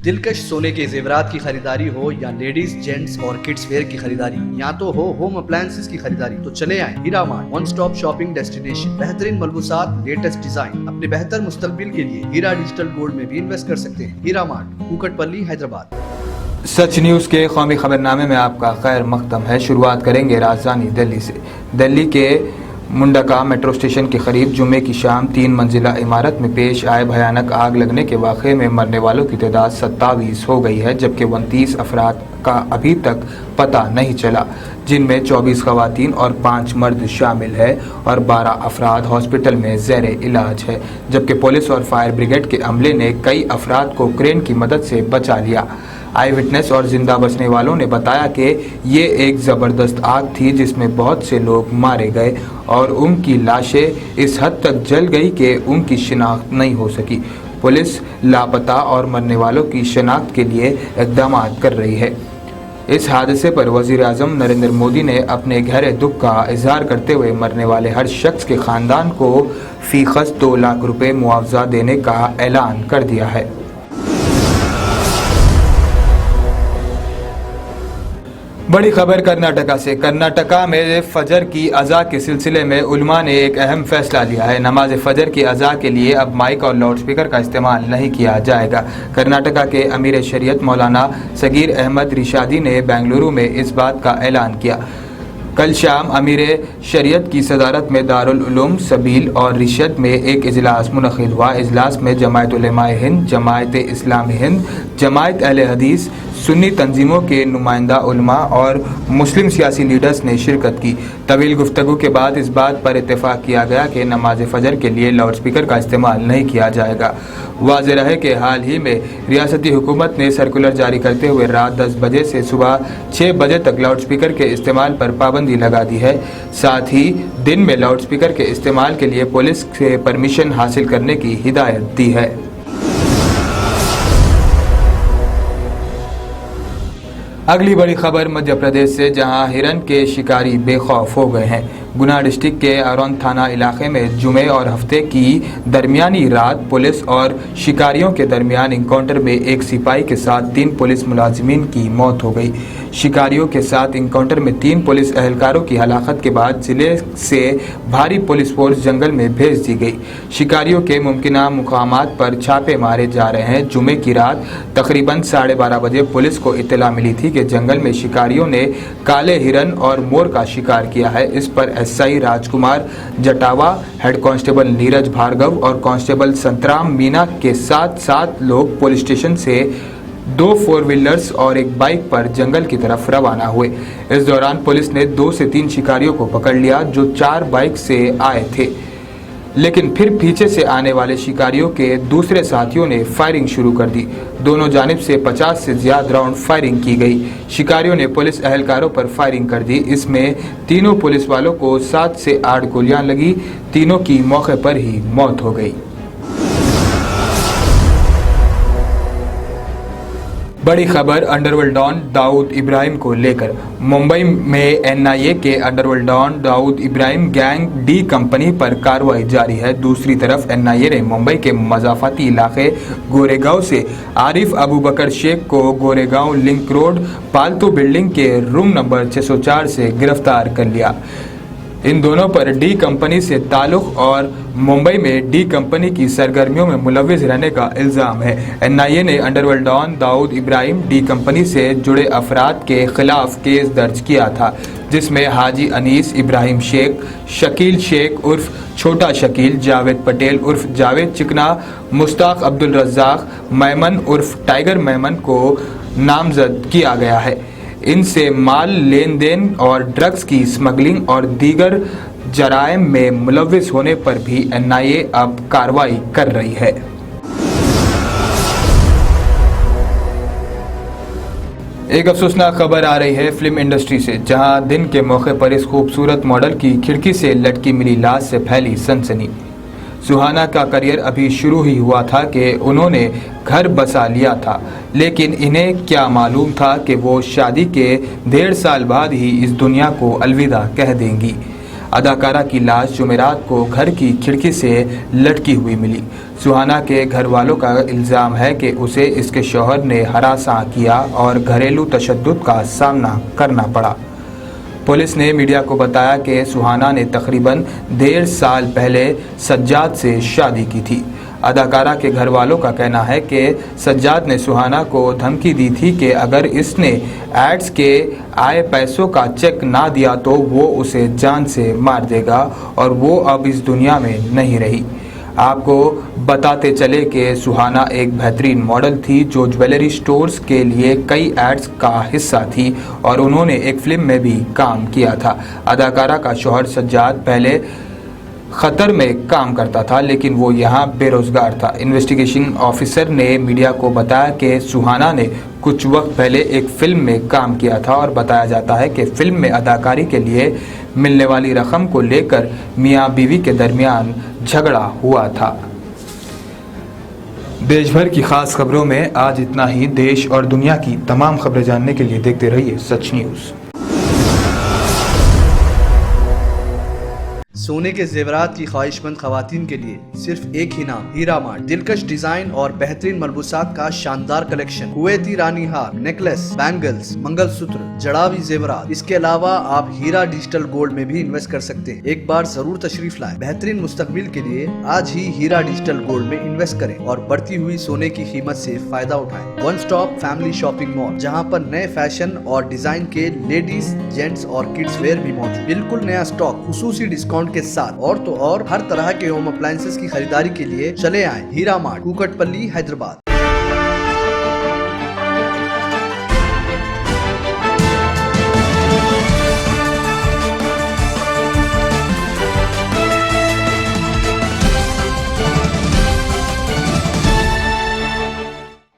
दिलकश सोने के जेवरात की खरीदारी हो या लेडीज जेंट्स और किड्स वेयर की खरीदारी, या तो हो होम अप्लायंसेस की खरीदारी, तो चले आए Heera mart, one stop shopping destination. बेहतरीन मलबूसात, लेटेस्ट डिजाइन, अपने बेहतर मुस्तकबिल के लिए हीरा डिजिटल गोल्ड में भी इन्वेस्ट कर सकते हैं। हीरा मार्ट, कुकटपल्ली, हैदराबाद। सच न्यूज़ के कौमी खबरनामे में आपका खैर मकदम है। शुरुआत करेंगे राजधानी दिल्ली से। दिल्ली के मुंडका मेट्रो स्टेशन के करीब जुमे की शाम 3 मंजिला इमारत में पेश आए भयानक आग लगने के वाक़े में मरने वालों की तादाद 27 हो गई है, जबकि 29 अफराद का अभी तक पता नहीं चला, जिनमें 24 खवातीन और 5 मर्द शामिल है और 12 अफराद हॉस्पिटल में ज़ेरे इलाज है, जबकि पुलिस और फायर ब्रिगेड के अमले ने कई अफराद को क्रेन की मदद से बचा लिया। आई विटनेस और जिंदा बचने वालों ने बताया कि ये एक ज़बरदस्त आग थी जिसमें बहुत से लोग मारे गए और उनकी लाशें इस हद तक जल गई कि उनकी शिनाख्त नहीं हो सकी। पुलिस लापता और मरने वालों की शिनाख्त के लिए इक़दाम कर रही है। इस हादसे पर वज़ीर-ए-आज़म नरेंद्र मोदी ने अपने गहरे दुख का इजहार करते हुए मरने वाले हर शख्स के ख़ानदान को फ़ीसद 2 लाख रुपए मुआवजा देने का ऐलान कर दिया है। बड़ी खबर कर्नाटका से। कर्नाटका में फजर की अज़ा के सिलसिले में उलमा ने एक अहम फैसला लिया है। नमाज फजर की अज़ा के लिए अब माइक और लाउड स्पीकर का इस्तेमाल नहीं किया जाएगा। कर्नाटका के अमीर शरीयत मौलाना सगीर अहमद रिशादी ने बेंगलुरु में इस बात का ऐलान किया। कल शाम अमीर शरीयत की सदारत में दारुल उलूम सबील और रिशद में एक इजलास मुनक़िद हुआ। इजलास में जमायत उलमाए हिंद, जमायत इस्लामी हिंद, जमायत अहले हदीस, सुन्नी तंजीमों के नुमाइंदा उलमा और मुस्लिम सियासी लीडर्स ने शिरकत की। तवील गुफ्तगू के बाद इस बात पर इत्तेफाक किया गया कि नमाज फजर के लिए लाउड स्पीकर का इस्तेमाल नहीं किया जाएगा। वाज़ेह है कि हाल ही में रियासती हुकूमत ने सर्कुलर जारी करते हुए रात 10 बजे से सुबह 6 बजे तक लाउड स्पीकर के इस्तेमाल पर पाबंदी लगा दी है। साथ ही दिन में लाउड स्पीकर के इस्तेमाल के लिए पुलिस से परमिशन हासिल करने की हिदायत दी है। अगली बड़ी खबर मध्य प्रदेश से, जहां हिरन के शिकारी बेखौफ हो गए हैं। गुना डिस्ट्रिक्ट के अरौंद थाना इलाके में जुमे और हफ्ते की दरमियानी रात पुलिस और शिकारियों के दरमियान इनकाउंटर में एक सिपाही के साथ 3 पुलिस मुलाजिमीन की मौत हो गई। शिकारियों के साथ इनकाउंटर में 3 पुलिस एहलकारों की हलाकत के बाद जिले से भारी पुलिस फोर्स जंगल में भेज दी गई। शिकारियों के मुमकिना मुकामात पर छापे मारे जा रहे हैं। जुमे की रात तकरीबन 12:30 बजे पुलिस को इत्तला मिली थी कि जंगल में शिकारियों ने काले हिरन और मोर का शिकार किया है। इस पर एसआई राजकुमार जटावा, हेड कांस्टेबल नीरज भार्गव और कांस्टेबल संतराम मीना के साथ 7 लोग पुलिस स्टेशन से 2 4 व्हीलर्स और एक बाइक पर जंगल की तरफ रवाना हुए। इस दौरान पुलिस ने 2 से 3 शिकारियों को पकड़ लिया जो 4 बाइक से आए थे, लेकिन फिर पीछे से आने वाले शिकारियों के दूसरे साथियों ने फायरिंग शुरू कर दी। दोनों जानिब से 50 से ज्यादा राउंड फायरिंग की गई। शिकारियों ने पुलिस एहलकारों पर फायरिंग कर दी। इसमें तीनों पुलिस वालों को 7 से 8 गोलियां लगी। तीनों की मौके पर ही मौत हो गई। बड़ी खबर अंडरवर्ल्ड डॉन दाऊद इब्राहिम को लेकर। मुंबई में एनआईए के underworld don Dawood Ibrahim gang D company पर कार्रवाई जारी है। दूसरी तरफ एनआईए ने मुंबई के मजाफाती इलाके गोरेगांव से आरिफ अबू बकर शेख को गोरेगांव लिंक रोड पालतू बिल्डिंग के रूम नंबर 604 से गिरफ्तार कर लिया। इन दोनों पर डी कंपनी से ताल्लुक और मुंबई में डी कंपनी की सरगर्मियों में मुलव्विस रहने का इल्ज़ाम है। एनआईए ने underworld don Dawood Ibrahim D company से जुड़े अफराद के खिलाफ केस दर्ज किया था, जिसमें हाजी अनीस इब्राहिम शेख, शकील शेख उर्फ छोटा शकील, जावेद पटेल उर्फ जावेद चिकना, मुश्ताक अब्दुल रज़्ज़ाक, मैमन उर्फ टाइगर मैमन को नामजद किया गया है। इनसे माल लेन देन और ड्रग्स की स्मगलिंग और दीगर जराइम में मुलव्विस होने पर भी एनआईए अब कार्रवाई कर रही है। एक अफसोसनाक खबर आ रही है फिल्म इंडस्ट्री से, जहां दिन के मौके पर इस खूबसूरत मॉडल की खिड़की से लटकी मिली लाश से फैली सनसनी। सुहाना का करियर अभी शुरू ही हुआ था कि उन्होंने घर बसा लिया था, लेकिन इन्हें क्या मालूम था कि वो शादी के 1.5 साल बाद ही इस दुनिया को अलविदा कह देंगी। अदाकारा की लाश जुमेरात को घर की खिड़की से लटकी हुई मिली। सुहाना के घर वालों का इल्ज़ाम है कि उसे इसके शौहर ने हरासा किया और घरेलू तशद्दुद का सामना करना पड़ा। पुलिस ने मीडिया को बताया कि सुहाना ने तकरीबन 1.5 साल पहले सज्जाद से शादी की थी। अदाकारा के घर वालों का कहना है कि सज्जाद ने सुहाना को धमकी दी थी कि अगर इसने एड्स के आए पैसों का चेक ना दिया तो वो उसे जान से मार देगा और वो अब इस दुनिया में नहीं रही। आपको बताते चले कि सुहाना एक बेहतरीन मॉडल थी जो ज्वेलरी स्टोर्स के लिए कई एड्स का हिस्सा थी और उन्होंने एक फिल्म में भी काम किया था। अदाकारा का शौहर सज्जाद पहले खतर में काम करता था लेकिन वो यहाँ बेरोजगार था। इन्वेस्टिगेशन ऑफिसर ने मीडिया को बताया कि सुहाना ने कुछ वक्त पहले एक फिल्म में काम किया था और बताया जाता है कि फिल्म में अदाकारी के लिए मिलने वाली रकम को लेकर मियाँ बीवी के दरमियान झगड़ा हुआ था। देश भर की खास खबरों में आज इतना ही। देश और दुनिया की तमाम खबरें जानने के लिए देखते रहिए सच न्यूज़। सोने के जेवरात की ख्वाहिशमंद खवातीन के लिए सिर्फ एक ही नाम, हीरा मार्ट। दिलकश डिजाइन और बेहतरीन मलबूसात का शानदार कलेक्शन, कुवैती रानी हार, नेकलेस, बैंगल्स, मंगलसूत्र, जड़ावी जेवरात। इसके अलावा आप हीरा डिजिटल गोल्ड में भी इन्वेस्ट कर सकते हैं। एक बार जरूर तशरीफ लाएं। बेहतरीन मुस्तकबिल के लिए आज ही हीरा डिजिटल गोल्ड में इन्वेस्ट करें और बढ़ती हुई सोने की कीमत से फायदा उठाएं। One stop family shopping mall, जहां पर नए फैशन और डिजाइन के लेडीज, जेंट्स और किड्स वेयर भी मौजूद। बिल्कुल नया स्टॉक, खुसूसी डिस्काउंट के साथ। और तो और हर तरह के होम अप्लायंसेस की खरीदारी के लिए चले आए हीरा मार्ट, कुकटपल्ली, हैदराबाद।